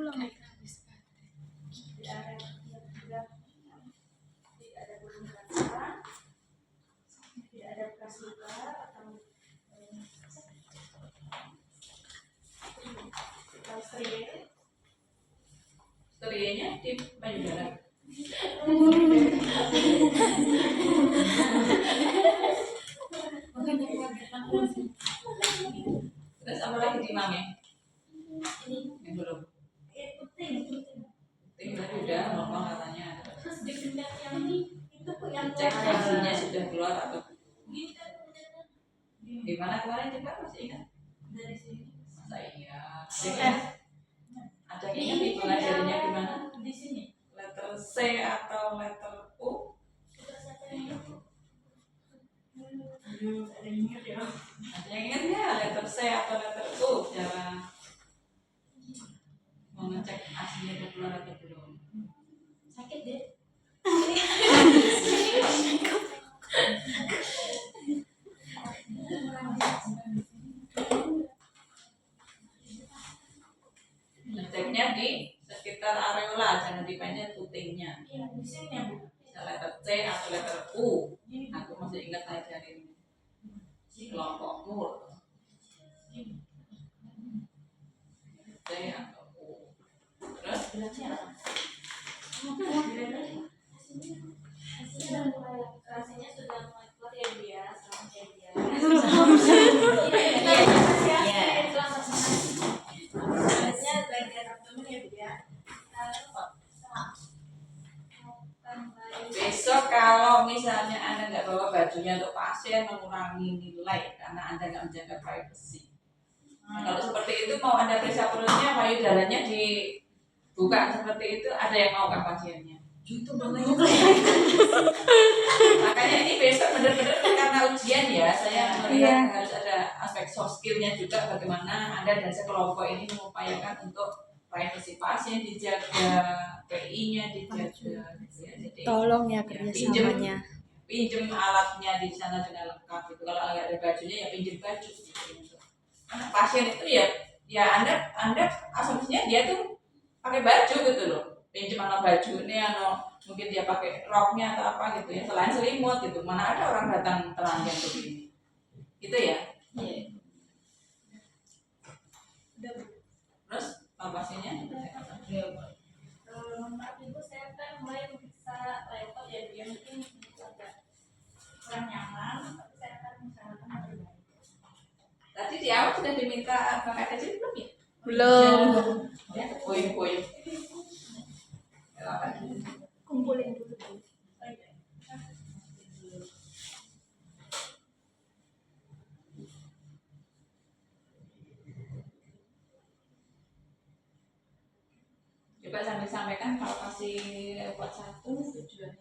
pulang. Tidak ada burung kacang, tidak ada bekas luka atau sterilinya di payudara. Terus apa lagi di mami? Yang belum. Puting tadi udah normal katanya. Terus di benda yang ini itu kok yang Cek hasilnya sudah keluar atau di mana kemarin juga masih ingat? dari sini. Masa iya? Ada ingat ibu ngajarinya di mana? Di sini. Letter C atau letter U? Ada yang ingat ya? Ada yang ingat ya letter C atau letter U cara mengecek aslinya udah keluar atau belum? Sakit deh. Ngeceknya di sekitar areola, jangan dipencet putingnya. Iya, di sini ya, Bu. Bisa letter C atau letter U. Aku masih ingat ajarin kelompokmu. C atau U. Terus Rasanya sudah mulai keluar ya, Bu ya. Selamat ya, Bu ya. besok kalau misalnya Anda nggak bawa bajunya untuk pasien, mengurangi nilai karena Anda nggak menjaga privacy. Nah, kalau seperti itu mau Anda periksa perutnya, payudaranya dibuka seperti itu, ada yang mau kan pasiennya? Makanya ini besok benar-benar karena ujian ya, saya melihat harus ada aspek soft skill-nya juga, bagaimana Anda dan sekelompok ini mengupayakan untuk privasi pasien dijaga, PI-nya dijaga. Ya, jadi Tolong ya kerjasamanya. pinjem alatnya di sana dengan lengkap gitu. Kalau nggak ada bajunya ya pinjem baju gitu. Karena pasien itu ya anda asumsinya dia tuh pakai baju gitu loh. Pinjem baju ini mungkin dia pakai roknya atau apa gitu ya, selain selimut gitu. Mana ada orang datang telanjang begini. Gitu ya. Iya. Terus pasiennya Maaf Ibu, saya kan mulai bisa laptop ya, dia mungkin agak kurang nyaman, tapi saya akan usahakan lebih baik. tadi di awal sudah diminta pakai kecil belum ya? Belum. Ya, poin-poin. Kumpulin dulu. Coba sampai sampaikan kalau kasih buat satu tujuannya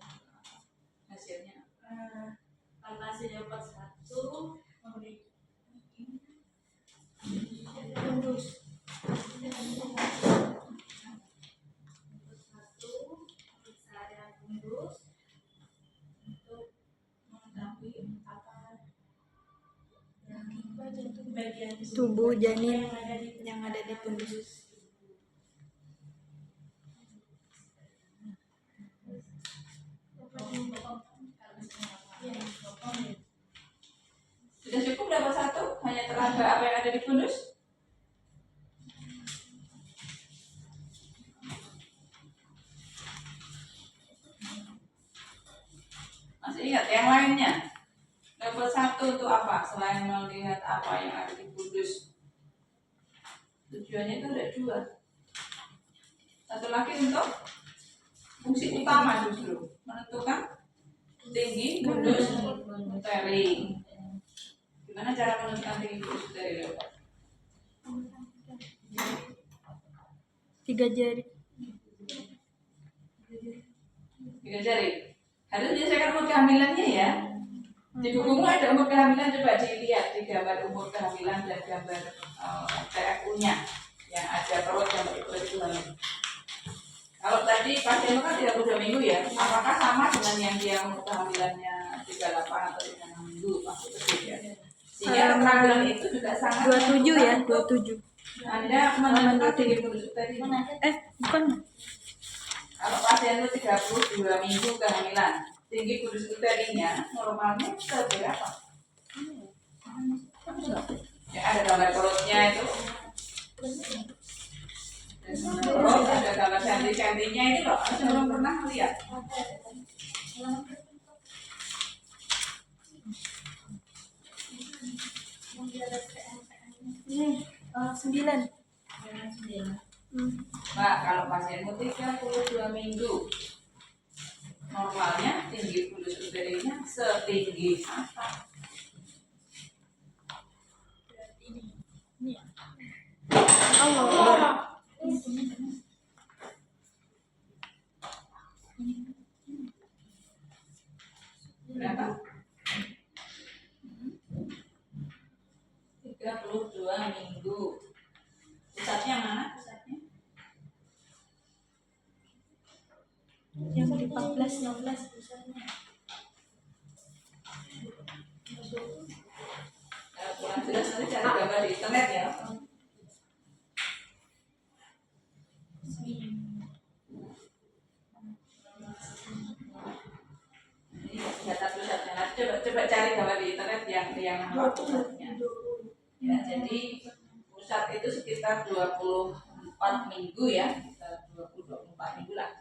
hasilnya. Kalau hasilnya 41 memberi tundus. Bisa ada tundus untuk mengetahui apa bagian Tubuh janin yang ada di tundus. Sudah cukup dapat satu? Hanya teraba apa yang ada di fundus? Masih ingat yang lainnya? Dapat satu untuk apa? Selain melihat apa yang ada di fundus. Tujuannya itu ada dua. Satu lagi untuk fungsi utama justru menentukan tinggi fundus uteri. Gimana cara menentukan tinggi fundus uteri? 3 jari. 3 jari. Harus menyelesaikan umur kehamilannya ya. Di bukumu ada umur kehamilan, coba dilihat di gambar umur kehamilan dan gambar TFU-nya yang ada perut yang begitu hamil. Kalau tadi pasien kan 32 minggu ya, apakah sama dengan yang dia umur kehamilannya 38 atau 36 minggu? Maksudnya beda. Sehingga keterangan itu juga sangat 27 ya, 27. Anda menentukan tinggi pundus uteri. Bukan. Kalau pasien itu 32 minggu kehamilan, tinggi pundus uterinya normalnya seberapa? Ya, ada gambar perutnya itu. Perut, ada gambar senti-sentinya itu loh. Saya belum pernah melihat. Ini 9. Mbak, kalau pasienmu 32 minggu, normalnya tinggi pundus uterinya setinggi apa? Berapa? 32 minggu. Pusatnya mana? Pusatnya? Yang di 14, 16 misalnya. Kalau kurang jelas nanti cari gambar di internet ya. Ini data pusatnya. Nanti coba cari gambar di internet yang apa pusatnya. Ya, jadi pusat itu sekitar 24 minggu ya, sekitar 20-24 minggu lah.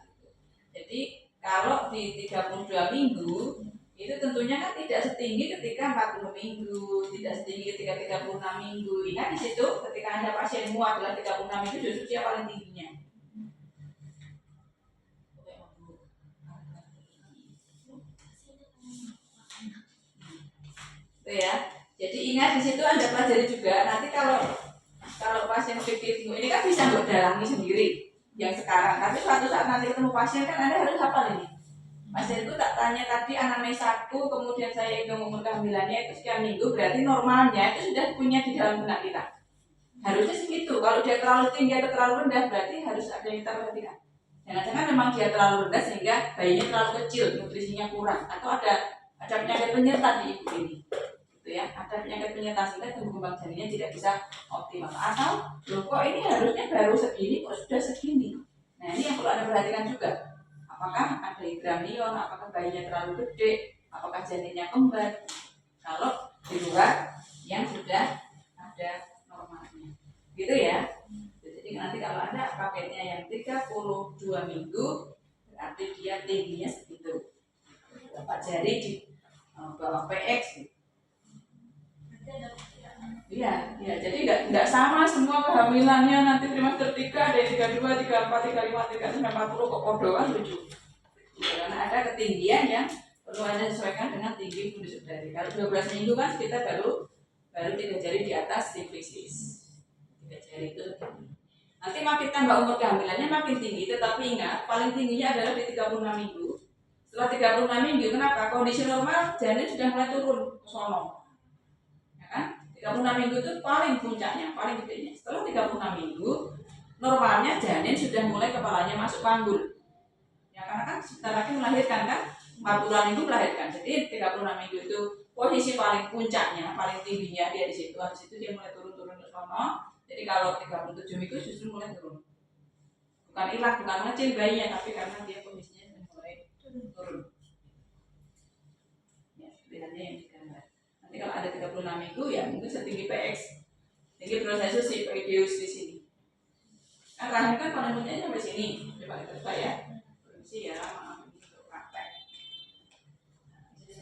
Jadi kalau di 32 minggu itu tentunya kan tidak setinggi ketika 40 minggu, tidak setinggi ketika 36 minggu. Ingat di situ ketika Anda pasienmu adalah 36 minggu justru dia paling tingginya. Itu ya. Jadi ingat di situ Anda pelajari juga nanti kalau pasien fiktif ini kan bisa buat dalami sendiri yang sekarang. Tapi suatu saat nanti ketemu pasien kan Anda harus hafal ini. Pasien itu tak tanya tadi anamnesaku, kemudian saya hitung umur kehamilannya itu sekian minggu, berarti normalnya itu sudah punya di dalam benak kita. Harusnya segitu. Kalau dia terlalu tinggi atau terlalu rendah berarti harus ada yang kita perhatikan. Jangan-jangan memang dia terlalu rendah sehingga bayinya terlalu kecil, nutrisinya kurang, atau ada penyakit penyerta di ibu ini. Ya, ada penyakit penyerta sehingga tumbuh kembang janinnya tidak bisa optimal. Atau loh kok ini harusnya baru segini kok sudah segini. Nah ini yang perlu Anda perhatikan juga. Apakah ada hidramnion, apakah bayinya terlalu gede, apakah janinnya kembar. Kalau di luar yang sudah ada normalnya. Gitu ya. Jadi nanti kalau Anda paketnya yang 32 minggu berarti dia tingginya segitu. Bapak jari di bawah PX. Iya, jadi nggak sama semua kehamilannya nanti trimester 3 ada 32, 34, 35, 39, 40 kok kodokan lucu. Karena ada ketinggian yang perlu Anda sesuaikan dengan tinggi pundus uteri. Kalau 12 minggu kan kita baru 3 jari di atas simplisis. 3 jari itu tinggi. Nanti makin tambah umur kehamilannya makin tinggi, tetapi ingat paling tingginya adalah di 36 minggu. Setelah 36 minggu, kenapa? Kondisi normal janin sudah mulai turun ke sono. 36 minggu itu paling puncaknya, paling gedenya. Setelah 36 minggu, normalnya janin sudah mulai kepalanya masuk panggul. Ya karena kan sebentar lagi melahirkan kan, 40 minggu melahirkan. Jadi 36 minggu itu posisi paling puncaknya, paling tingginya dia di situ. Habis itu dia mulai turun-turun ke sono. Jadi kalau 37 minggu justru mulai turun. Bukan hilang, bukan ngecil bayinya, tapi karena dia kondisinya sudah mulai turun. Ya, pilihannya yang digambar. Nanti kalau ada 36 minggu ya mungkin setinggi PX, tinggi prosesus si Paideus di sini. Kan rahim kan paling puncaknya sampai sini. Coba kita coba ya. Permisi ya, maaf ini untuk praktek.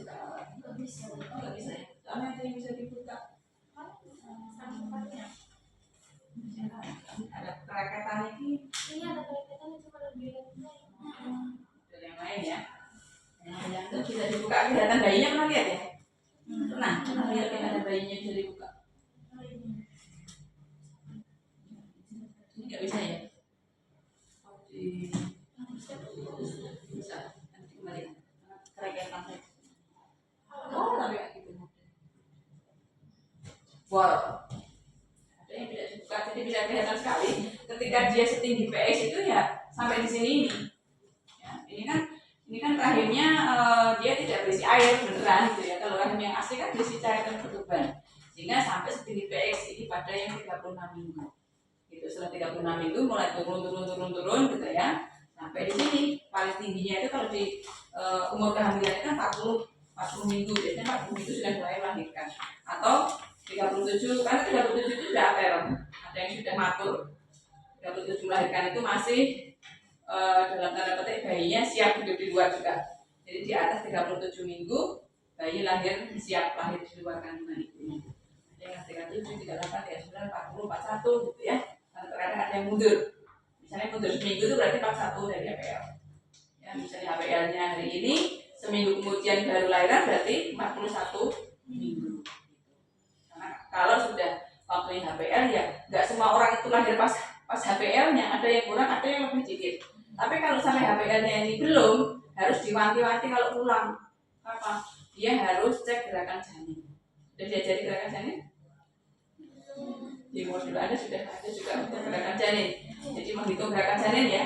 Nggak bisa ya. Soalnya ada yang bisa dibuka. Ada kereketan ini. Ini ada kereketan itu kalau di Ada yang lain ya. Yang itu bisa dibuka kelihatan bayinya pernah lihat ya? Pernah lihat yang ada bayinya bisa dibuka. Ini nggak bisa ya? Bisa. Nanti kembali. Kereketan saya. Oh, tapi kayak gitu. Wow. Ada yang tidak dibuka, jadi bisa kelihatan sekali. Ketika dia setinggi PX itu ya sampai di sini ini. Ya, ini kan rahimnya dia tidak berisi air beneran gitu ya. Kalau rahim yang asli kan berisi cairan ketuban. Sehingga sampai setinggi PX ini pada yang 36 minggu. Gitu. Setelah 36 minggu mulai turun gitu ya. Sampai di sini paling tingginya itu kalau di umur kehamilan kan 40 minggu, biasanya 40 minggu sudah mulai melahirkan. Atau 37, karena 37 itu sudah aterem, ada yang sudah matur. 37 melahirkan itu masih dalam tanda petik bayinya siap hidup di luar juga. Jadi di atas 37 minggu bayi lahir siap lahir di luar kandungan ibunya. Yang 37, 38, 39, 40, 41 gitu ya. Karena terkadang ada yang mundur. Misalnya mundur seminggu itu berarti 41 dari HPL. Ya, misalnya HPL-nya hari ini, seminggu kemudian baru lahiran berarti 41 minggu. Karena kalau sudah waktunya HPL ya nggak semua orang itu lahir pas HPL-nya, ada yang kurang, ada yang lebih sedikit. Tapi kalau sampai HPL-nya ini belum, harus diwanti-wanti kalau pulang. Apa? Dia harus cek gerakan janin. Sudah diajari gerakan janin? Di modul Anda sudah ada juga untuk gerakan janin. Jadi menghitung gerakan janin ya.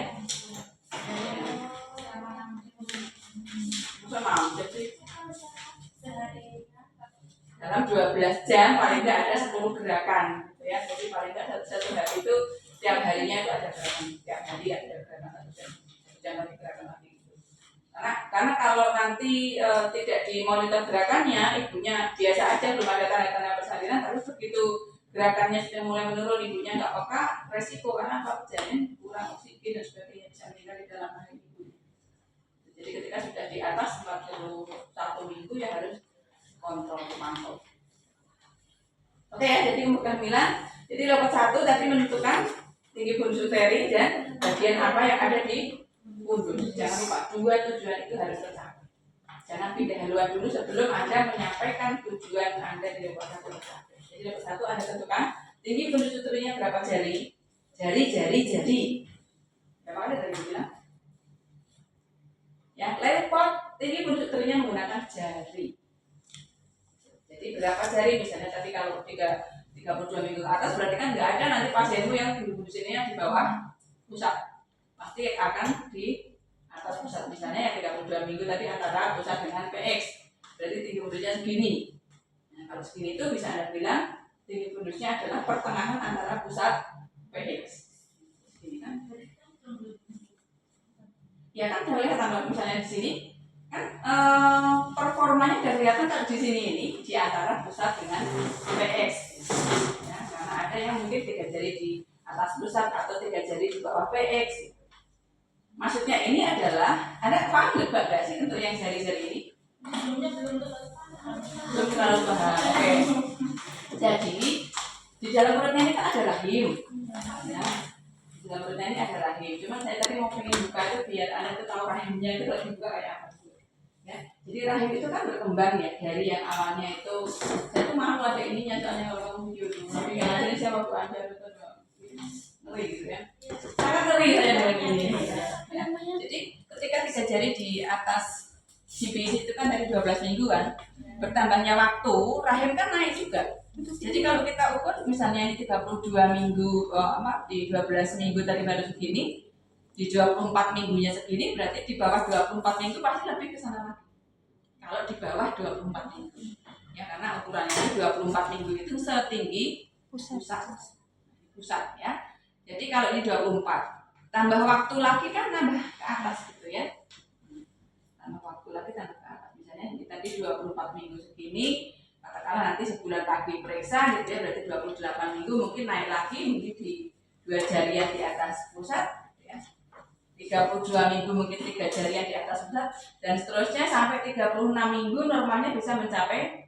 Sama jadi dalam 12 jam paling tidak ada 10 gerakan gitu ya. Jadi paling tidak satu hari itu setiap harinya itu ada gerakan, setiap hari ada gerakan satu jam lagi gerakan lagi gitu. Karena kalau nanti tidak dimonitor gerakannya, ibunya biasa aja belum ada tanda-tanda persalinan, tapi begitu gerakannya sudah mulai menurun, ibunya nggak peka, resiko karena apa? Janin kurang oksigen dan sebagainya bisa meninggal di dalam rahim ibu. Jadi ketika sudah di atas 41 minggu ya harus kontrol pemantau. Oke ya, jadi umur kehamilan. Jadi lopet 1 tadi menentukan tinggi pundus uteri dan bagian apa yang ada di pundus. Jangan lupa 2 tujuan itu harus tercapai. Jangan pindah haluan dulu sebelum Anda menyampaikan tujuan Anda di lopet 1 tercapai. Jadi lopet 1 Anda tentukan tinggi pundus uterinya berapa jari. Berapa kali tadi bilang? Ya, lepot tinggi pundus uterinya menggunakan jari. Jadi berapa jari misalnya tadi kalau 32 minggu ke atas berarti kan nggak ada nanti pasienmu yang di sini yang di bawah pusat, pasti akan di atas pusat. Misalnya yang 32 minggu tadi antara pusat dengan PX berarti tinggi pundusnya segini. Nah, kalau segini itu bisa Anda bilang tinggi pundusnya adalah pertengahan antara pusat PX. Segini kan? Ya kan terlihat kalau misalnya di sini kan performanya sudah kelihatan kalau di sini ini di antara pusat dengan PX ya, karena ada yang mungkin 3 jari di atas pusat atau 3 jari di bawah PX. Maksudnya ini adalah Anda paham nggak sih untuk yang jari-jari ini? Belum terlalu paham. Oke. Jadi di dalam perutnya ini kan ada rahim ya. Di dalam perutnya ini ada rahim, cuma saya tadi mau pengen buka itu biar Anda tuh tahu rahimnya itu kalau dibuka kayak apa. Ya, jadi rahim itu kan berkembang ya dari yang awalnya itu saya tuh malu ada ininya soalnya kalau kamu video dulu tapi nggak ada siapa waktu Anda itu ngeri gitu ya, sangat ngeri saya dengan ini ya. Jadi ketika 3 jari di atas CPC itu kan dari 12 minggu kan bertambahnya waktu rahim kan naik juga. Jadi kalau kita ukur misalnya ini 32 minggu di 12 minggu tadi baru segini, di 24 minggunya segini berarti di bawah 24 minggu pasti lebih ke sana lagi. Kalau di bawah 24 minggu. Ya karena ukurannya 24 minggu itu setinggi pusat ya. Jadi kalau ini 24 tambah waktu lagi kan nambah ke atas gitu ya. Tambah waktu lagi tambah ke atas. Misalnya ini tadi 24 minggu segini, katakanlah nanti sebulan lagi periksa gitu ya, berarti 28 minggu mungkin naik lagi mungkin di 2 jarian di atas pusat. 32 minggu mungkin 3 jarian di atas pusat dan seterusnya sampai 36 minggu normalnya bisa mencapai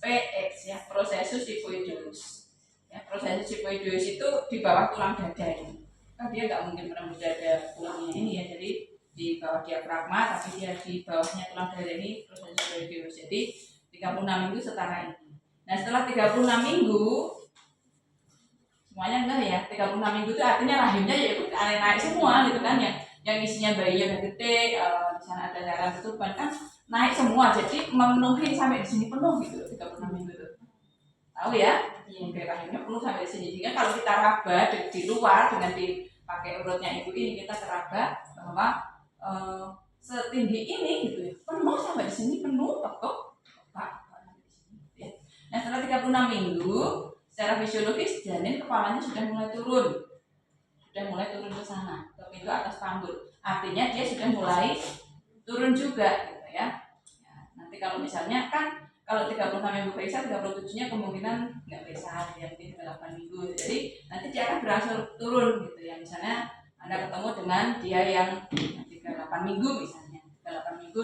PX ya, prosesus sifoideus. Ya, prosesus sifoideus itu di bawah tulang dada ini. Kan dia nggak mungkin menembus dada tulangnya ini ya, jadi di bawah diafragma tapi dia di bawahnya tulang dada ini prosesus sifoideus. Jadi 36 minggu setara ini. Nah, setelah 36 minggu semuanya enggak ya, 36 minggu itu artinya rahimnya ya ikut naik semua gitu kan ya. Yang isinya bayi yang gede, di sana ada cairan ketuban kan naik semua, jadi memenuhi sampai di sini penuh gitu 36 minggu itu. Tahu ya? Yang rahimnya penuh sampai di sini. Sehingga kalau kita raba di luar dengan dipakai urutnya ibu ini kita teraba bahwa setinggi ini gitu ya, penuh sampai di sini penuh, Nah setelah 36 minggu, secara fisiologis janin kepalanya sudah mulai turun ke sana, ke pintu atas panggul. Artinya dia sudah mulai turun juga, gitu ya. Ya, nanti kalau misalnya kan kalau 36 minggu periksa, 37-nya kemungkinan nggak periksa, ya mungkin 8 minggu. Jadi nanti dia akan berangsur turun gitu ya. Misalnya Anda ketemu dengan dia yang 38 minggu misalnya, 38 minggu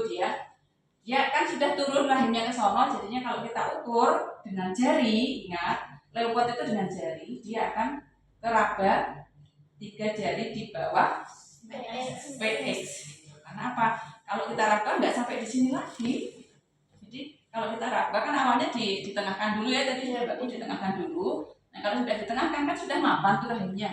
dia kan sudah turun rahimnya ke sono, jadinya kalau kita ukur dengan jari, ingat, leukot itu dengan jari, dia akan keraba 3 jari di bawah PX. Karena apa? Kalau kita raba nggak sampai di sini lagi. Jadi kalau kita raba kan awalnya ditengahkan dulu ya, tadi saya bagus ditengahkan dulu. Nah kalau sudah ditengahkan kan sudah mapan tuh rahimnya.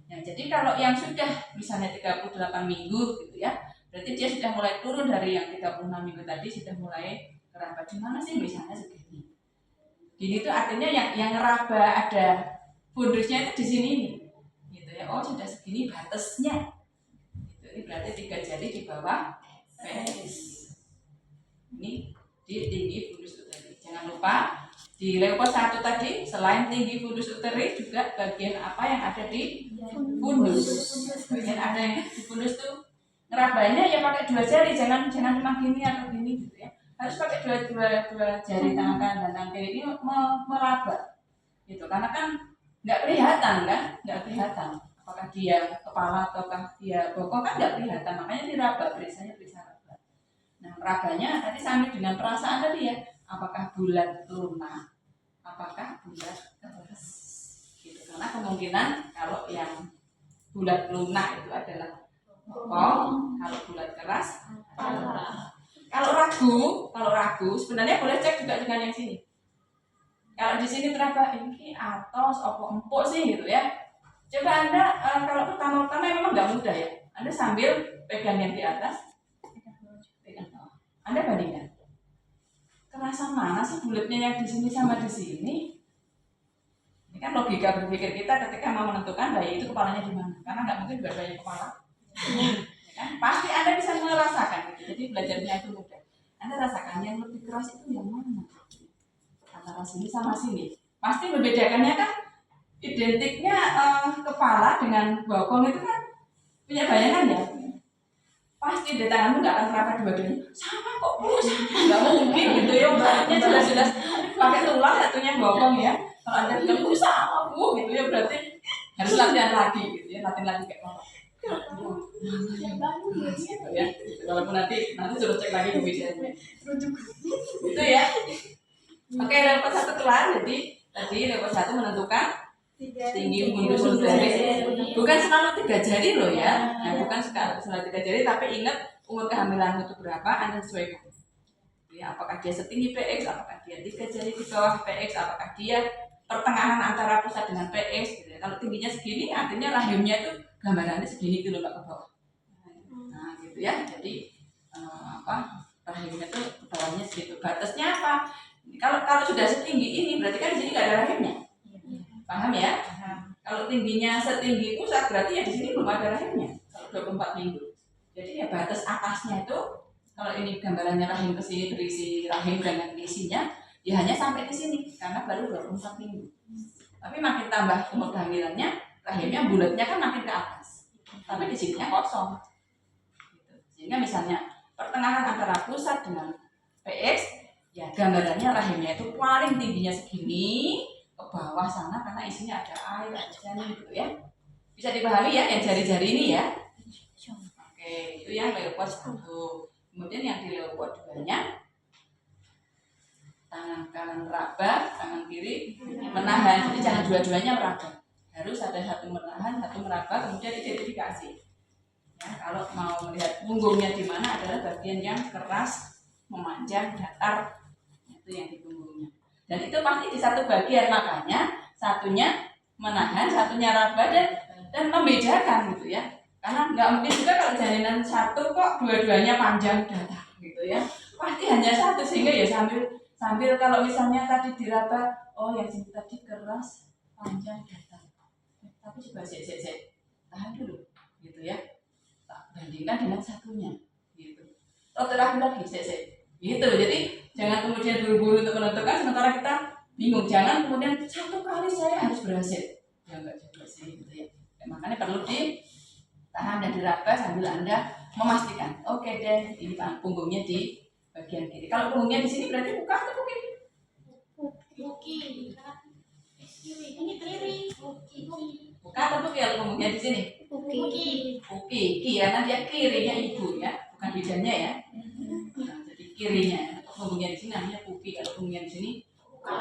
Nah jadi kalau yang sudah misalnya 38 minggu gitu ya, berarti dia sudah mulai turun dari yang 36 minggu tadi, sudah mulai ngeraba di mana sih misalnya segini. Gini itu artinya yang ngeraba ada fundusnya itu di sini nih. Gitu ya. Oh, sudah segini batasnya. Gitu. Ini berarti 3 jari di bawah PX. Ini di tinggi fundus uteri. Jangan lupa di leukot 1 tadi selain tinggi fundus uteri juga bagian apa yang ada di fundus. Bagian ada yang di fundus tuh ngerabanya ya pakai 2 jari, jangan cuma gini atau gini gitu ya. Harus pakai dua jari tangan kanan dan tangan kiri ini meraba. Gitu. Karena kan nggak kelihatan kan, apakah dia kepala ataukah dia bokong kan nggak kelihatan, makanya diraba, periksa raba. Nah merabanya tadi sambil dengan perasaan tadi ya, apakah bulat lunak, apakah bulat keras, gitu. Karena kemungkinan kalau yang bulat lunak itu adalah bokong, kalau bulat keras adalah. Kalau ragu sebenarnya boleh cek juga dengan yang sini. Kalau di sini teraba ini atos opo empuk sih gitu ya. Coba Anda kalau pertama memang nggak mudah ya. Anda sambil pegang yang di atas, pegang bawah. Anda bandingkan. Kerasa mana sih bulatnya yang di sini sama di sini? Ini kan logika berpikir kita ketika mau menentukan bayi itu kepalanya di mana. Karena nggak mungkin dua-duanya kepala. Ya kan? Pasti Anda bisa merasakan gitu. Jadi belajarnya itu mudah. Anda rasakan yang lebih keras itu yang mana? Antara sini sama sini. Pasti membedakannya kan identiknya kepala dengan bokong itu kan punya bayangan ya. Pasti di tanganmu nggak akan terasa dua-duanya sama kok Bu, nggak mungkin gitu ya. Bahannya jelas-jelas pakai tulang, satunya bokong ya. Kalau Anda bilang Bu sama Bu gitu ya, berarti harus latihan lagi gitu ya, latihan lagi kayak apa? Gitu ya. Walaupun nanti suruh cek lagi kebijakannya. Itu ya. Oke, level 1 kelar. Jadi tadi level 1 menentukan tinggi fundus uteri. Bukan selalu 3 jari loh ya. Nah, bukan selalu 3 jari, tapi ingat umur kehamilan itu berapa, Anda sesuaikan. Ya, apakah dia setinggi PX, apakah dia 3 jari di bawah PX, apakah dia pertengahan antara pusat dengan PX gitu ya. Kalau tingginya segini artinya rahimnya itu gambarannya segini gitu loh, ke bawah. Nah, gitu ya. Jadi rahimnya itu ke bawahnya segitu. Batasnya apa? Kalau sudah setinggi ini berarti kan di sini nggak ada rahimnya. Paham ya? Kalau tingginya setinggi pusat berarti ya di sini belum ada rahimnya. Kalau 24 minggu. Jadi ya batas atasnya itu kalau ini gambarannya rahim ke sini berisi rahim dengan isinya ya hanya sampai di sini karena baru 24 minggu. Tapi makin tambah umur kehamilannya rahimnya bulatnya kan makin ke atas. Tapi di sininya kosong. Gitu. Sehingga misalnya pertengahan antara pusat dengan PX ya gambarannya rahimnya itu paling tingginya segini ke bawah sana karena isinya ada air, ada janin gitu ya. Bisa dipahami ya yang jari-jari ini ya. Oke, itu yang leukot 1. Kemudian yang di leukot 2-nya tangan kanan raba, tangan kiri menahan. Jadi jangan dua-duanya meraba. Harus ada satu menahan, satu meraba, kemudian identifikasi. Ya, kalau mau melihat punggungnya di mana adalah bagian yang keras, memanjang, datar. Itu yang di punggungnya. Dan itu pasti di satu bagian, makanya satunya menahan, satunya raba dan membedakan gitu ya. Karena nggak mungkin juga kalau jalinan satu kok dua-duanya panjang datar gitu ya. Pasti hanya satu sehingga ya sambil kalau misalnya tadi diraba, oh yang sini tadi keras, panjang, datar. Tapi coba sik, tahan dulu gitu ya. Bandingkan dengan satunya gitu. Oh terakhir lagi sik. Gitu, jadi jangan kemudian buru-buru untuk menentukan sementara kita bingung, jangan kemudian satu kali saya harus berhasil, ya enggak juga sih gitu ya. Makanya perlu ditahan dan diraba sambil Anda memastikan, oke deh ini punggungnya di bagian kiri. Kalau punggungnya di sini berarti buka atau buki? Buki. Ini kiri. Buki. Buka atau buki kalau punggungnya di sini? Buki. Buki, karena dia kirinya ibu ya, bukan bidannya ya. Nah, jadi kirinya, punggungnya di sini namanya buki, kalau punggungnya di sini buka.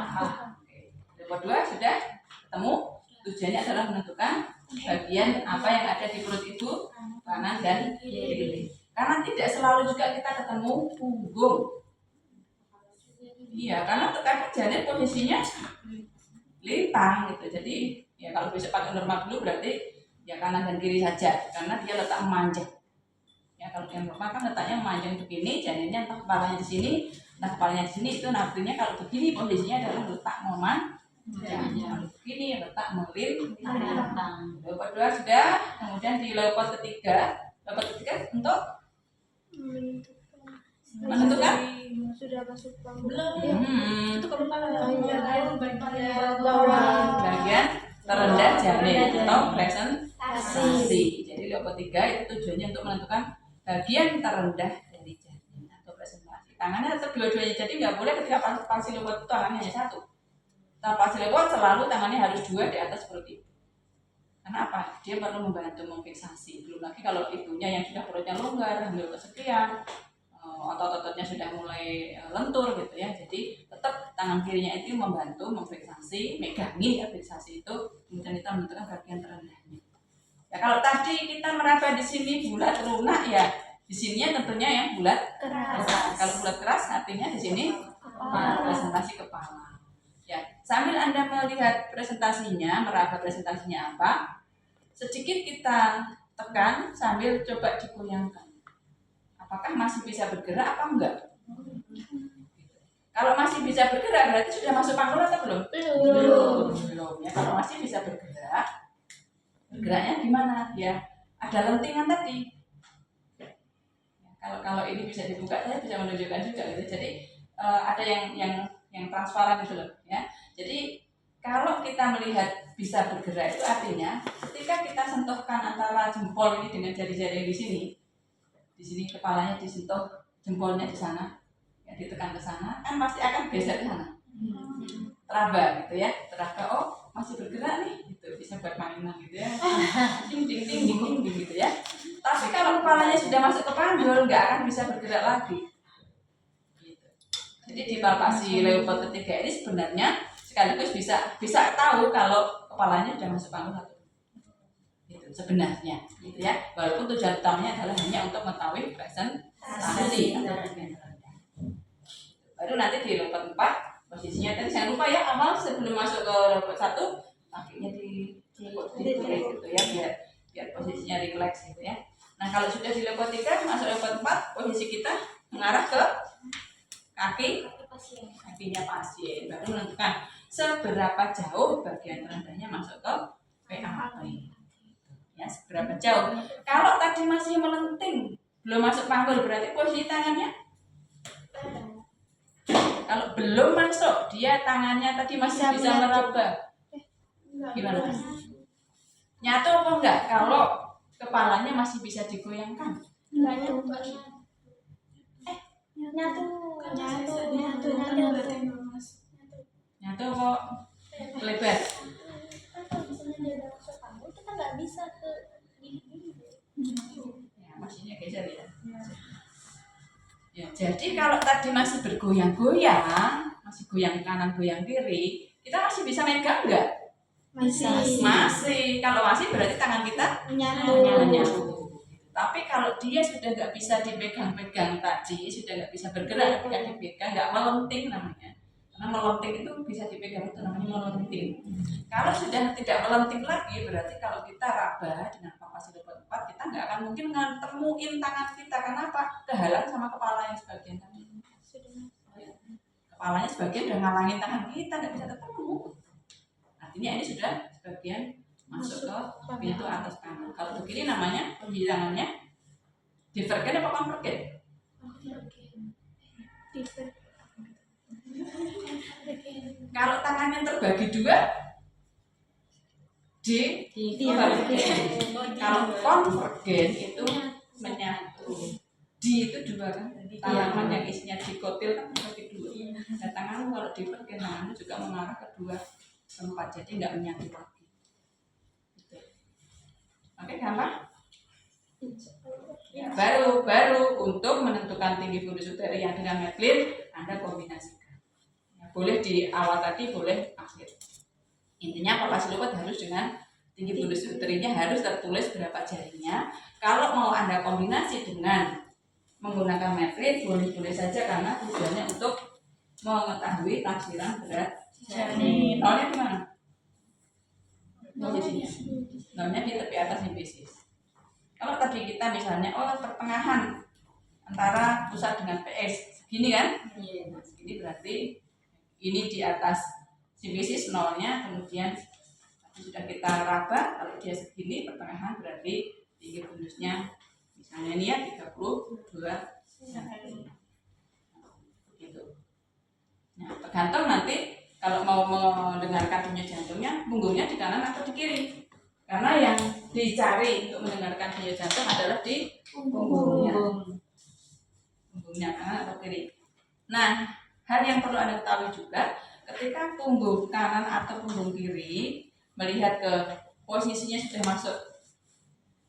Oke. Nomor 2 sudah ketemu. Tujuannya adalah menentukan bagian apa yang ada di perut ibu, kanan dan kiri. Karena tidak selalu juga kita ketemu punggung. Iya, karena terkadang janin posisinya lintang gitu. Jadi ya kalau besok pakai normal dulu berarti ya kanan dan kiri saja, karena dia letak memanjang. Ya kalau yang normal kan letaknya memanjang begini, janinnya entah kepalanya di sini, entah kepalanya di sini. Itu artinya kalau begini posisinya adalah letak memanjang. Kalau begini letak melintang. Leopard 2 sudah, kemudian di leopard ketiga untuk menentukan sudah masuk Belum. itu Bawah. bagian terendah janin atau presentasi. Jadi leopard 3 itu tujuannya untuk menentukan bagian terendah dari janin atau presentasi. Tangannya tetap dua-duanya, jadi nggak boleh ketika pasien leopard itu tangannya hanya satu. Pasien leopard selalu tangannya harus 2 di atas perut ibu. Karena apa? Dia perlu membantu memfiksasi. Belum lagi kalau ibunya yang sudah perutnya longgar, hamil kesekian, otot-ototnya sudah mulai lentur gitu ya. Jadi tetap tangan kirinya itu membantu memfiksasi, megangi ya fiksasi itu, kemudian kita menentukan bagian terendahnya. Ya kalau tadi kita meraba di sini bulat lunak ya, di sininya tentunya yang bulat keras. Kalau bulat keras artinya di sini presentasi kepala. Ya, sambil Anda melihat presentasinya, meraba presentasinya apa, sedikit kita tekan sambil coba digoyangkan. Apakah masih bisa bergerak apa enggak? Kalau masih bisa bergerak berarti sudah masuk panggul atau belum? Belum. Ya, kalau masih bisa bergerak, bergeraknya gimana? Ya, ada lentingan tadi. Ya, kalau ini bisa dibuka, saya bisa menunjukkan juga. Gitu. Jadi ada yang transparan gitu loh. Ya, jadi kalau kita melihat bisa bergerak itu artinya ketika kita sentuhkan antara jempol ini dengan jari-jari di sini kepalanya disentuh, jempolnya di sana, ya ditekan ke sana, kan pasti akan geser ke sana. Teraba gitu ya, teraba oh masih bergerak nih, gitu bisa buat mainan gitu ya, ding ding ding ding ding gitu ya. Tapi kalau kepalanya sudah masuk ke panggul, nggak akan bisa bergerak lagi. Gitu. Jadi di palpasi leopard ketiga ini sebenarnya sekaligus bisa tahu kalau kepalanya sudah masuk panggul atau gitu, sebenarnya gitu ya, walaupun tujuan utamanya adalah hanya untuk mengetahui presentasi. Baru nanti di leopard 4 posisinya tadi jangan lupa ya, awal sebelum masuk ke leopard 1 kakinya dikut gitu ya, biar posisinya rileks gitu ya. Nah kalau sudah di leopard 3 masuk leopard 4, posisi kita mengarah ke kakinya pasien, baru menentukan seberapa jauh bagian terendahnya masuk ke PAP. Ya, seberapa jauh. Kalau tadi masih melenting, belum masuk panggul, berarti posisi tangannya. Kalau belum masuk, dia tangannya tadi masih bisa meraba. Gimana? Nyatu apa enggak? Kalau kepalanya masih bisa digoyangkan? Nyatu kok lebar. Kita nggak bisa ke Ya, maksudnya geser ya. Ya, jadi kalau tadi masih bergoyang-goyang, masih goyang kanan goyang kiri, kita masih bisa megang enggak? Masih. Kalau masih berarti tangan kita menyatu. Tapi kalau dia sudah nggak bisa dipegang-pegang tadi, sudah nggak bisa bergerak ketika dipegang, nggak melenting namanya. Karena melenting itu bisa dipegang, itu namanya melenting. Kalau sudah tidak melenting lagi, berarti kalau kita raba dengan palpasi leopard 4, kita nggak akan mungkin ngetemuin tangan kita. Kenapa? Kehalang sama kepala yang sebagian tadi. Kepalanya sebagian udah ngalangin tangan kita, nggak bisa ketemu. Artinya ini sudah sebagian masuk ke pintu atas kanan. Kalau begini namanya posisi tangannya divergen apa konvergen? Kalau tangannya terbagi dua, divergen. Kalau konvergen itu menyatu. Di itu dua kan, tanaman yang isinya dikotil kan terbagi dua. Dan tanganmu kalau divergen, tanganmu juga mengarah ke dua tempat, jadi nggak menyatu lagi. Gitu. Oke, gampang? Ya, baru untuk menentukan tinggi fundus uteri yang dengan Madeline, Anda kombinasikan. Ya, boleh di awal tadi, boleh akhir. Intinya palpasi luput harus dengan tinggi fundus uterinya harus tertulis berapa jarinya. Kalau mau Anda kombinasi dengan menggunakan Madeline, boleh-boleh saja karena tujuannya untuk mengetahui tafsiran berat janin. Nolnya di mana? Nol di sini. Nolnya di tepi atas hipofisis. Kalau tadi kita misalnya, pertengahan antara pusat dengan PS, segini kan? Nah, segini berarti ini di atas hipofisis nolnya, kemudian sudah kita raba, kalau dia segini pertengahan berarti tinggi fundusnya misalnya ini ya 32 cm. Begitu. Nah, tergantung nanti kalau mau mendengarkan denyut jantungnya, punggungnya di kanan atau di kiri. Karena yang dicari untuk mendengarkan denyut jantung adalah di punggungnya. Punggungnya kanan atau kiri. Nah, hal yang perlu Anda ketahui juga, ketika punggung kanan atau punggung kiri melihat ke posisinya sudah masuk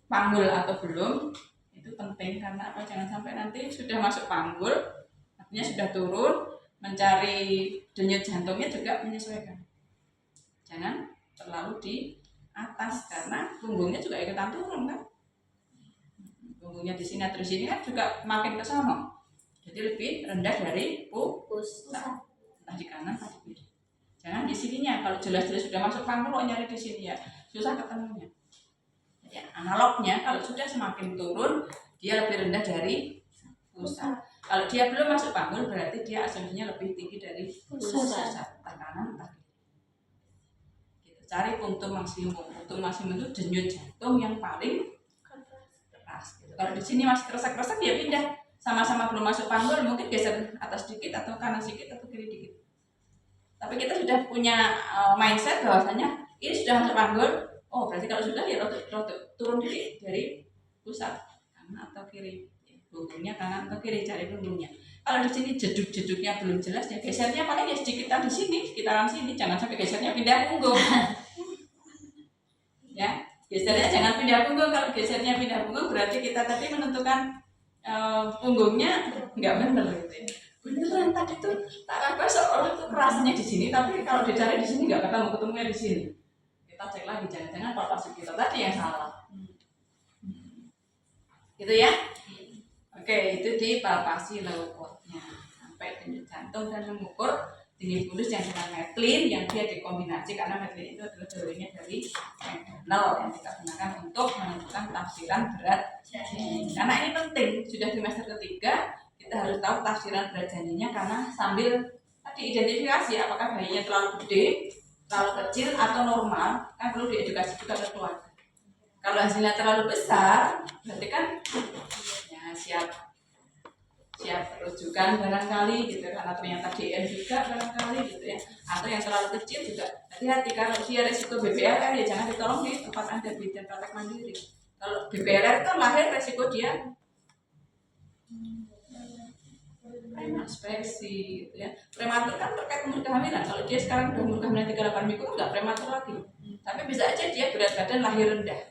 panggul atau belum, itu penting karena apa? Jangan sampai nanti sudah masuk panggul, artinya sudah turun, mencari denyut jantungnya juga menyesuaikan. Jangan terlalu di atas karena punggungnya juga ikutan turun kan. Punggungnya di sini atau di sini kan juga makin ke sana. Jadi lebih rendah dari pusat. Entah di kanan atau di kiri. Jangan di sininya, kalau jelas-jelas sudah masuk panggul kok nyari di sini ya susah ketemunya. Ya, analognya kalau sudah semakin turun dia lebih rendah dari pusat. Kalau dia belum masuk panggul berarti dia asumsinya lebih tinggi dari pusat. Entah kanan entah kiri. Gitu. Cari punktum maksimum. Punktum maksimum itu denyut jantung yang paling keras. Gitu. Kalau di sini masih keresak-keresak dia pindah. Sama-sama belum masuk panggul mungkin geser atas dikit atau kanan sedikit atau kiri dikit. Tapi kita sudah punya mindset bahwasanya ini sudah masuk panggul. Oh berarti kalau sudah ya rotot turun dikit dari pusat kanan atau kiri. Punggungnya kanan atau kiri, cari punggungnya. Kalau di sini jeduk-jeduknya belum jelas ya gesernya paling ya sedikit di sini, sekitaran sini. Jangan sampai gesernya pindah punggung. Ya, gesernya jangan pindah punggung. Kalau gesernya pindah punggung berarti kita tadi menentukan punggungnya nggak benar gitu ya. Beneran tadi tuh tak apa seolah tuh kerasnya di sini, tapi kalau dicari di sini nggak ketemunya di sini. Kita cek lagi, jangan-jangan palpasi kita tadi yang salah. Gitu ya. Oke, itu di palpasi leukoidnya sampai denyut jantung dan mengukur tinggi fundus yang dengan Madeline yang dia dikombinasi karena Madeline itu adalah teorinya dari McDonald yang kita gunakan untuk menentukan tafsiran berat janin. Karena ini penting, sudah di semester ketiga kita harus tahu tafsiran berat janinnya karena sambil tadi identifikasi apakah bayinya terlalu gede, terlalu kecil atau normal, kan perlu diedukasi juga ke keluarga. Kalau hasilnya terlalu besar, berarti kan siap rujukan barangkali gitu karena ternyata DN juga barangkali gitu ya, atau yang terlalu kecil juga hati-hati kalau dia resiko BPLR ya jangan ditolong di tempat Anda bidan praktek mandiri. Kalau BPLR itu lahir resiko dia premaspeksi gitu ya. Prematur kan terkait umur kehamilan. Kalau dia sekarang udah umur kehamilan 38 minggu nggak prematur lagi, tapi bisa aja dia berat badan lahir rendah.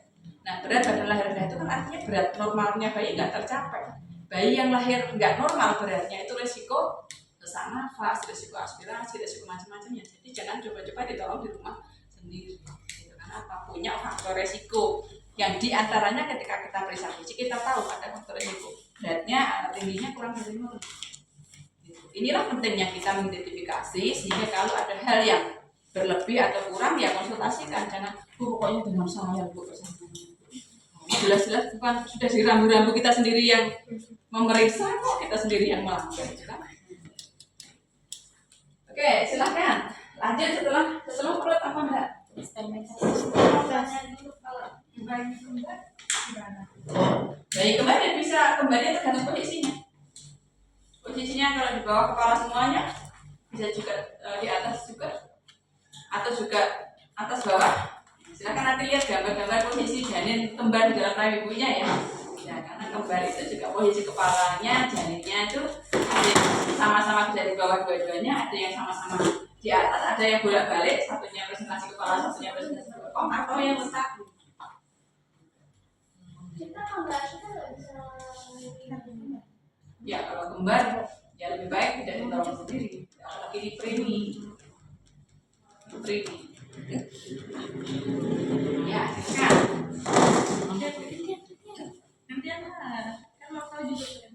Nah, berat badan lahir rendah itu kan artinya berat normalnya bayi nggak tercapai. Bayi yang lahir nggak normal beratnya itu resiko sesak nafas, resiko aspirasi, resiko macam-macamnya. Jadi jangan coba-coba ditolong di rumah sendiri. Gitu. Karena apa? Punya faktor resiko yang diantaranya ketika kita periksa fisik kita tahu ada faktor resiko. Beratnya tingginya kurang dari 0. Gitu. Inilah pentingnya kita mengidentifikasi sehingga kalau ada hal yang berlebih atau kurang ya konsultasikan. Jangan pokoknya dengan saya Bu jelas-jelas bukan sudah di rambu-rambu kita sendiri yang memeriksa kok kita sendiri yang melanggar. Oke, silahkan lanjut setelah perut apa enggak? Bayi kembar ya bisa kembarnya tergantung posisinya kalau di bawah kepala semuanya bisa juga di atas juga atau juga atas bawah. Silakan nanti lihat gambar-gambar posisi janin kembar di dalam rahim ibunya ya. Ya, karena kembar itu juga posisi kepalanya, janinnya itu ada yang sama-sama bisa di bawah dua-duanya, ada yang sama-sama di atas, ada yang bolak-balik, satunya presentasi kepala, satunya presentasi bokong, atau yang letak. Kita kembar kita nggak bisa. Ya kalau kembar ya lebih baik tidak ditolong sendiri. Apalagi di preemie. Ya, silakan. Gantian lah. Kan mau tahu juga.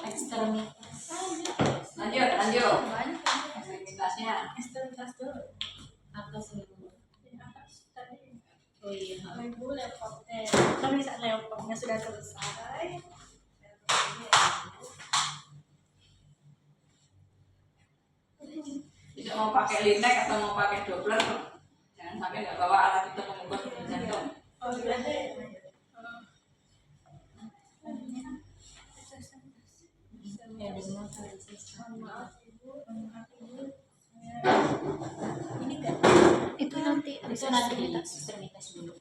Ekstremitas. Lanjut. Ekstremitasnya. Ekstremitas dulu. Atas dulu. Tadi Oh iya. ibu leopardnya. Kan bisa leopardnya sudah selesai. Tidak mau pakai linek atau mau pakai doppler, jangan sampai nggak bawa alat itu mengukur jantung. Oh sudah deh. Ya dengan varises. Maaf ibu. Ini kan itu nanti ekstremitas dulu.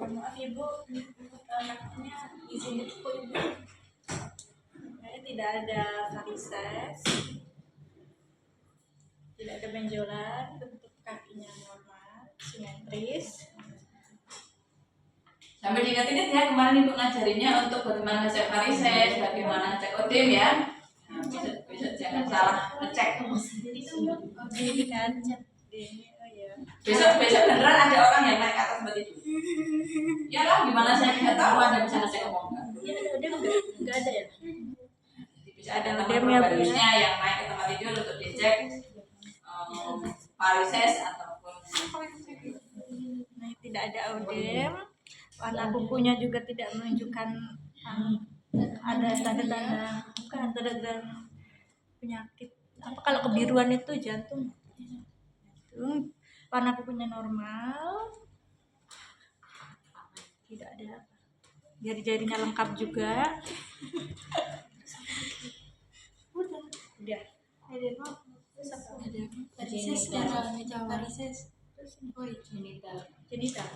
Maaf ibu, anaknya izin itu kok ibu. Ini tidak ada varises, tidak ada benjolan, bentuk kakinya normal, simetris. Sampai diingat-ingat ya kemarin ibu ngajarinnya untuk bagaimana ngecek varises, bagaimana ngecek odem ya. Nah, bisa jangan salah ngecek. Jadi kan ini oh ya. Besok beneran ada orang yang naik ke atas tempat itu. Ya lah, gimana saya nggak tahu Anda bisa ngecek apa enggak. Ini odem nggak ada ya? Jadi bisa ada teman bagusnya yang naik ke tempat tidur untuk dicek varises ataupun Nah, tidak ada odem, warna kukunya juga tidak menunjukkan ada tanda-tanda bukan tanda-tanda penyakit. Apa kalau kebiruan itu jantung? Warna kukunya normal, tidak ada jari-jarinya lengkap juga. Udah. Varises. Oh, Genital. genital.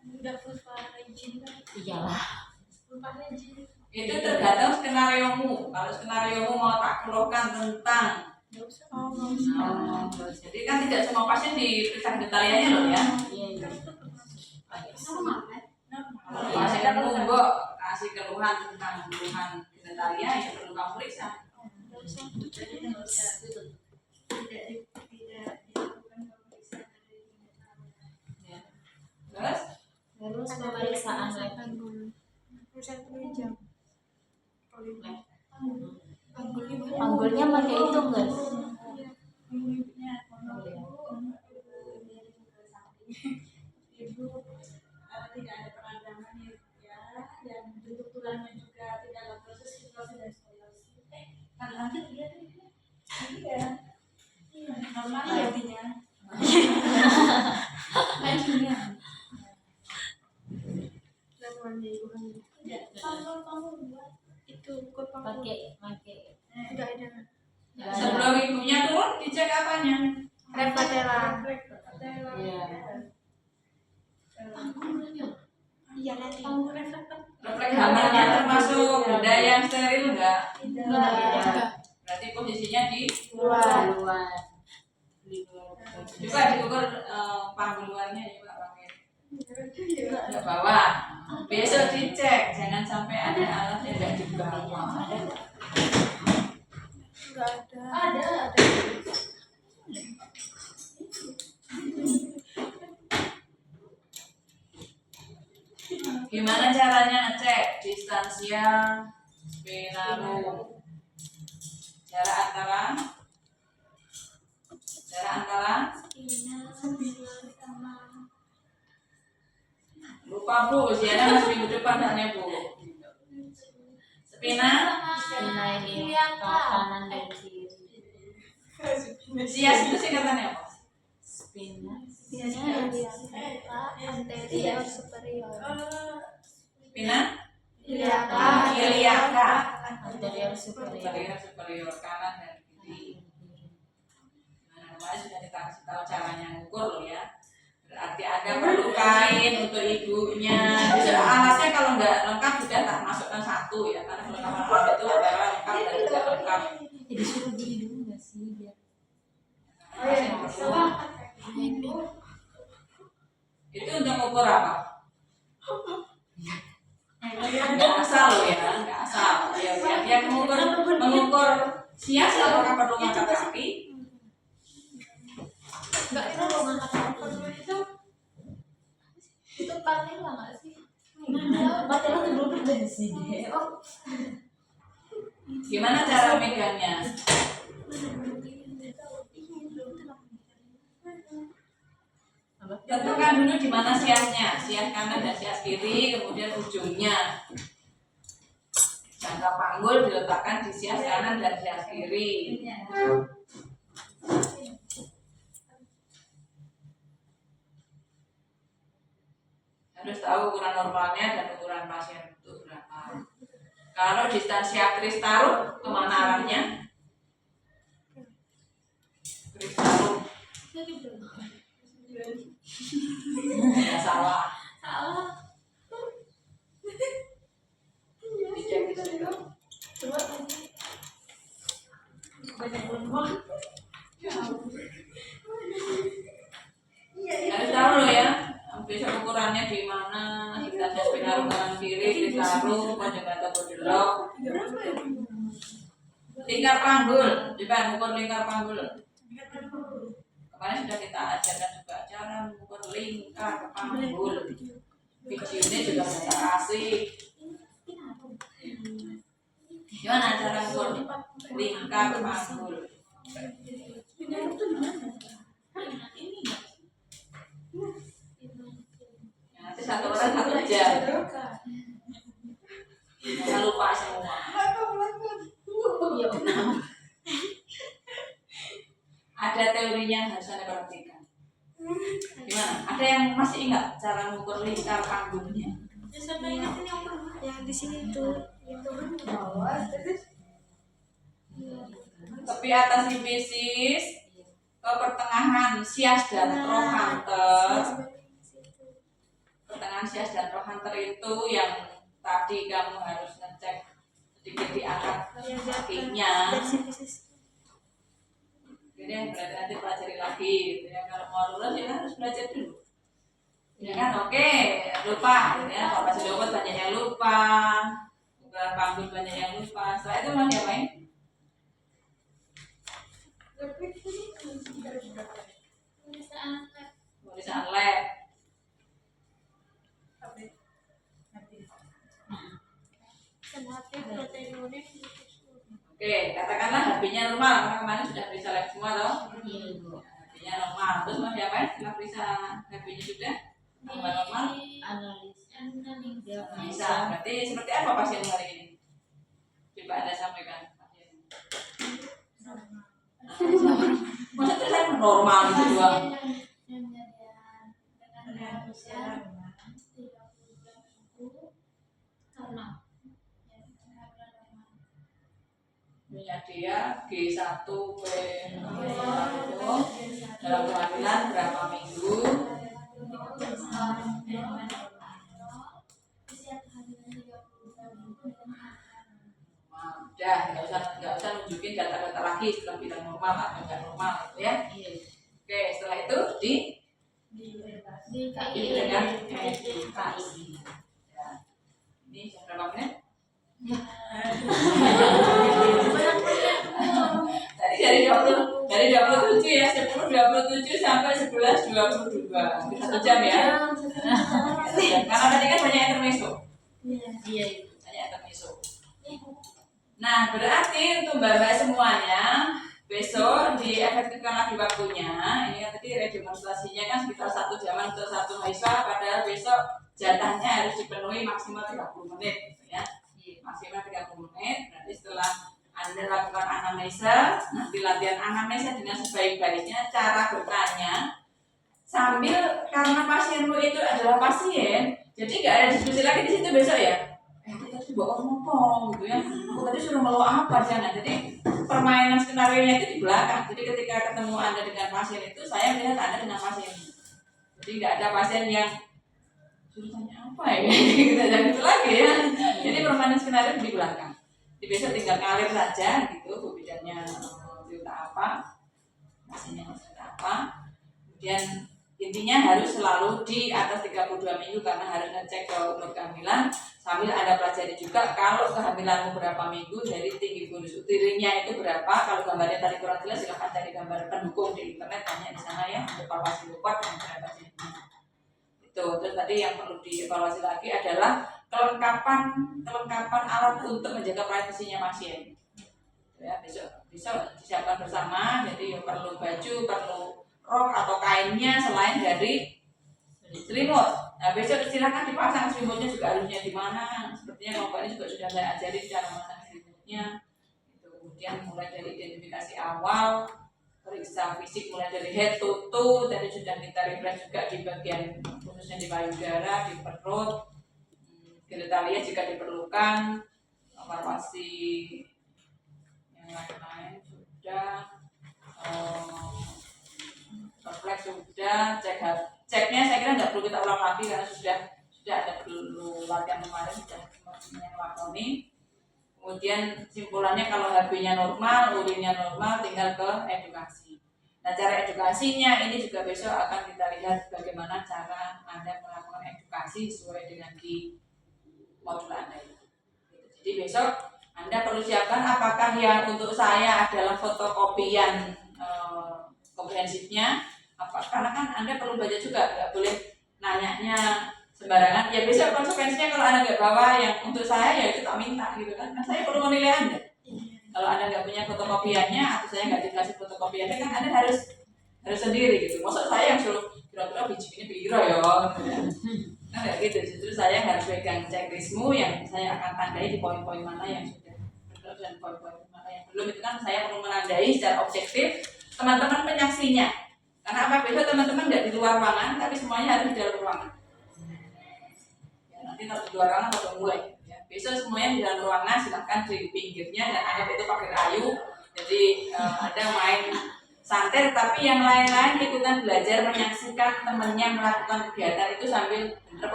Udah vulva hygiene kan? Iyalah. Vulva hygiene. itu tergantung skenariomu. Kalau skenariomu mau tak keluhkan tentang Nggak usah. Nggak usah. jadi kan tidak semua pasien diperiksa genitalianya loh ya. Iya iya. Normal. Kalau pasien kan nunggu kasih keluhan tentang keluhan genitalia ya perlu kamu periksa. Nggak usah. Nggak usah. Tidak dilakukan pemeriksaan dari Ya. Terus Terus pemeriksaan lab. pemeriksaan penunjang. Panggulnya pakai itu guys. Ibu tidak ada peradangan ya, dan bentuk tulangnya juga tidak ada proses hidrosis dan skoliosis. Kalau lanjut dia iya, normal ya artinya. Ya, kamu buat itu kurang Pakai tidak ada. sebelum ibunya turun dicek apanya? Reflektora. Iya. Iya nanti. Kamu reflektor. Refleks hamilnya termasuk benda yang steril enggak? Tidak. Berarti posisinya di luar. juga diukur panggul luarnya ya Pak pakai ke bawah. Besok dicek, jangan sampai ada alat yang tidak dibawa. Enggak ada. Ada. Gimana caranya ngecek distansia spinarum? Jarak antara lupa Bu, usianya masih minggu depan hanya Bu. Spina Ini kanan dan kiri. sias itu singkatannya apa? Spina. Anterior superior. Spina superior kanan dan kiri. Nah, kemarin sudah dikasih tahu caranya ngukur loh ya. Berarti Anda perlu kain untuk ibunya. Jadi alatnya kalau nggak lengkap sudah tak masukkan satu ya, karena kelengkapan alat itu antara lengkap dan tidak lengkap. Jadi suruh beli dulu nggak sih biar Itu untuk ngukur apa? Nggak asal loh ya, nggak asal. Ya mengukur sias apakah perlu ngangkat kaki? nggak perlu ngangkat itu patela nggak sih? Patela tuh belum kerja sih deh. Gimana cara megangnya? Tentukan dulu di mana siasnya, sias kanan dan sias kiri, kemudian ujungnya. Jangka panggul diletakkan di sias kanan dan sias kiri. Harus tahu ukuran normalnya dan ukuran pasien itu berapa. Kalau distansia kris taruh, kemana arahnya? Kris taruh. Ya, salah. Dicek di situ. Harus tahu loh ya. Besok ukurannya di mana? Distansia spinarum kanan kiri, kris taruh, panjang mata bodelok. Lingkar panggul, coba ukur lingkar panggul. Kemarin sudah kita ajarkan juga cara mengukur lingkar panggul. Videonya juga saya kasih. Gimana cara mengukur lingkar panggul? Nanti satu orang satu jam. Jangan lupa semua. Ada teorinya yang harus Anda perhatikan. Gimana? Ada yang masih ingat cara mengukur lingkar panggulnya? Yang di sini tuh bawah terus Tepi atas sifisis ke pertengahan sias dan trochanter. Pertengahan sias dan trochanter itu yang tadi kamu harus ngecek sedikit diangkat kakinya. Jadi yang berarti nanti pelajari lagi gitu ya. Kalau mau lulus ya harus belajar dulu. Ya kan, oke, lupa ya. Kalau baca dompet banyak yang lupa, ukuran panggul banyak yang lupa. Setelah itu mau diapain? Pemeriksaan lab. Oke, katakanlah HB-nya normal, karena kemarin sudah periksa lab semua toh. HB-nya normal. Terus mau diapain? Setelah periksa HB-nya sudah normal, bisa. Berarti seperti apa pasien hari ini? Coba Anda sampaikan pasien. Maksudnya saya normal itu doang. Punya dia G1 dalam kehamilan berapa minggu? Udah, nggak usah nunjukin data-data lagi setelah bilang normal atau nggak normal gitu ya. Oke, setelah itu dengan medikasi. Ya. Ini jam berapa menit? Tadi dari 27 ya, 10:27 sampai 11:22. 1 jam ya. Karena tadi kan banyak intermezzo. Iya, banyak intermezzo. Nah, berarti untuk mbak-mbak semuanya besok diefektifkan lagi waktunya. Ini kan tadi redemonstrasinya kan sekitar 1 jam untuk 1 mahasiswa, padahal besok jatahnya harus dipenuhi maksimal 30 menit gitu ya. Maksimal 30 menit. Berarti setelah Anda lakukan anamnesa, nanti latihan anamnesa dengan sebaik-baiknya, cara bertanya sambil, karena pasienmu itu adalah pasien, jadi nggak ada diskusi lagi di situ besok ya. Kita bawa ngomong gitu ya. Aku tadi suruh melawak apa jangan. Jadi permainan skenario nya itu di belakang. Jadi ketika ketemu Anda dengan pasien itu, saya melihat Anda dengan pasien. Jadi nggak ada pasien yang suruh tanya apa ya, gitu dan gitu lagi ya. Jadi permainan skenario di belakang. Jadi besok tinggal ngalir saja gitu, Bu bidannya cerita apa, pasiennya cerita apa. Kemudian intinya harus selalu di atas 32 minggu karena harus ngecek ke umur kehamilan sambil Anda pelajari juga kalau kehamilanmu berapa minggu dari tinggi bonus utirinya itu berapa. Kalau gambarnya tadi kurang jelas silahkan cari gambar pendukung di internet, banyak di sana ya untuk evaluasi bobot dan berapa jenisnya itu. Terus tadi yang perlu dievaluasi lagi adalah kelengkapan alat untuk menjaga privasinya pasien ya. Besok disiapkan bersama, jadi perlu baju, perlu rok atau kainnya selain dari selimut. Nah besok silakan dipasang selimutnya juga harusnya di mana. Sepertinya kelompok ini juga sudah saya ajari cara memasang selimutnya. Itu kemudian mulai dari identifikasi awal, periksa fisik mulai dari head to toe. Tadi sudah kita refresh juga di bagian khususnya di payudara, di perut. Kita lihat jika diperlukan evaluasi yang lain-lain sudah. Refleks sudah, ceknya saya kira nggak perlu kita ulang lagi karena sudah ada dulu latihan kemarin sudah yang lakoni. Kemudian simpulannya kalau HB-nya normal, urinnya normal, tinggal ke edukasi. Nah cara edukasinya ini juga besok akan kita lihat bagaimana cara Anda melakukan edukasi sesuai dengan di modul Anda itu. Jadi besok Anda perlu siapkan apakah yang untuk saya adalah fotokopian komprehensifnya apa, karena kan Anda perlu baca juga, nggak boleh nanyanya sembarangan. Ya besok konsekuensinya kalau Anda nggak bawa yang untuk saya ya itu tak minta gitu kan saya perlu menilai Anda. Kalau Anda nggak punya fotokopiannya atau saya nggak dikasih fotokopiannya kan Anda harus sendiri gitu. Maksud saya yang suruh kira-kira biji ini biro ya nah kayak gitu. Justru saya harus pegang checklistmu yang saya akan tandai di poin-poin mana yang sudah benar dan poin-poin mana yang belum. Itu kan saya perlu menandai secara objektif teman-teman penyaksinya. Karena apa, besok teman-teman nggak di luar ruangan, tapi semuanya harus di dalam ruangan. Ya, nanti kalau di luar ruangan baru mulai. Ya, besok semuanya di dalam ruangan, silahkan di pinggirnya dan anggap itu pakai kayu. Jadi ada main santai, tapi yang lain-lain ikutan belajar menyaksikan temennya melakukan kegiatan itu sambil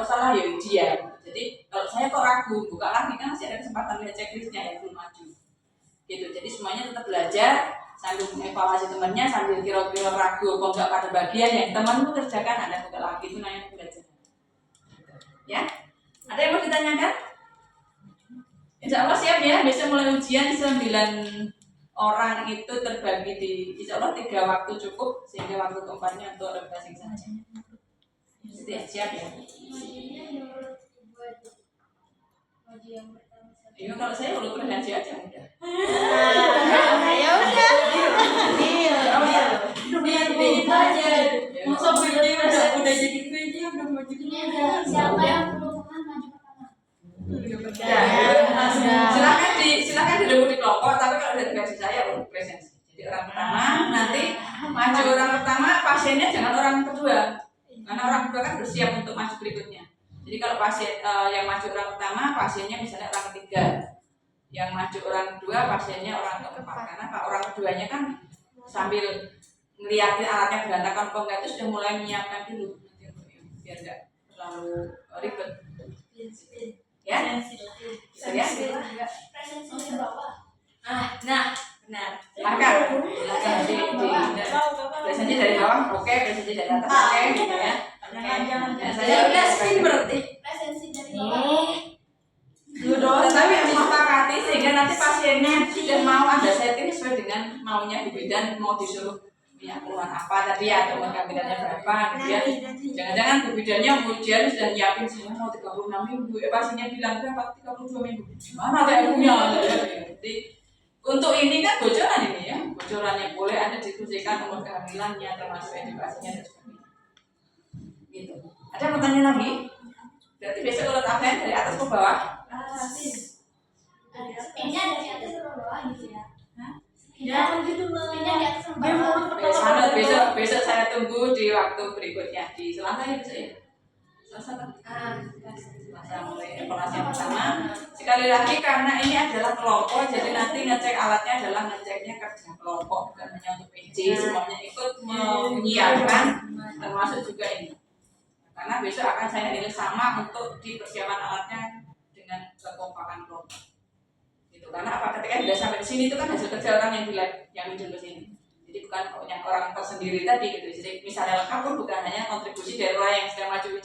salah ya ujian. Jadi kalau saya kok ragu, buka lagi kan masih ada kesempatan lihat checklistnya yang belum maju. Gitu. Jadi semuanya tetap belajar sambil mengevaluasi temannya, sambil kira-kira ragu apa enggak pada bagian yang temanmu kerjakan, Anda buka lagi, itu namanya belajar. Ya, ada yang mau ditanyakan? Insya Allah siap ya, besok mulai ujian 9 orang itu terbagi di, insya Allah 3 waktu cukup, sehingga waktu keempatnya untuk refreshing saja. Jadi siap ya? Iya, kalau saya urut presensi aja udah. Ya udah. Aja. Masa pilih udah jadi PJ udah mau jadi. Siapa yang belum pernah maju pertama? Silakan duduk di kelompok, tapi kalau dari versi saya urut presensi. Jadi orang pertama, nanti maju orang pertama, pasiennya jangan orang kedua. Karena orang kedua kan bersiap untuk maju berikutnya. Jadi kalau pasien yang maju orang pertama, pasiennya misalnya orang ketiga. Yang maju orang kedua, pasiennya orang keempat. Karena kalau orang keduanya kan sambil ngeliatin alatnya berantakan apa enggak itu sudah mulai menyiapkan dulu biar enggak terlalu ribet. Ya? Bisa ya? Presensi di bawah. Nah, benar. Silakan di presensi dari bawah, oke, presensi dari atas, oke, gitu ya. Jangan. Saya udah screen berarti. Presensi dari bawah. Tapi disepakati sehingga nanti pasiennya sudah mau ada setting sesuai dengan maunya Bu Bidan, mau disuruh ya keluhan apa tadi ya atau kehamilannya berapa gitu ya. Jangan-jangan Bu Bidannya ujian sudah nyiapin semua mau 36 minggu, pasiennya bilang berapa 32 minggu. Gimana TMU-nya? Jadi untuk ini kan bocoran ini ya, bocorannya boleh Anda diskusikan umur kehamilannya termasuk edukasinya dan sebagainya. Gitu. Ada pertanyaan lagi? Berarti besok kalau tabel dari atas ke bawah. Pindah dari atas ke bawah gitu ya. Jangan gitu lah. Pindah di atas ke bawah. Besok saya tunggu di waktu berikutnya di Selasa ya besok ya. Selasa kan? Selasa mulai evaluasi yang pertama. Sekali lagi karena ini adalah kelompok, jadi nanti ngecek alatnya adalah ngeceknya kerja kelompok, bukan hanya untuk PJ, semuanya ikut menyiapkan, termasuk juga ini. Karena besok akan saya nilai sama untuk di persiapan alatnya dengan kekompakan kelompok. Gitu. Karena apa? Ketika sudah sampai di sini itu kan hasil kerja orang yang di lab, yang minjem ke sini. Jadi bukan orang tersendiri tadi gitu. Jadi misalnya lengkap pun bukan hanya kontribusi dari orang yang sedang maju uji.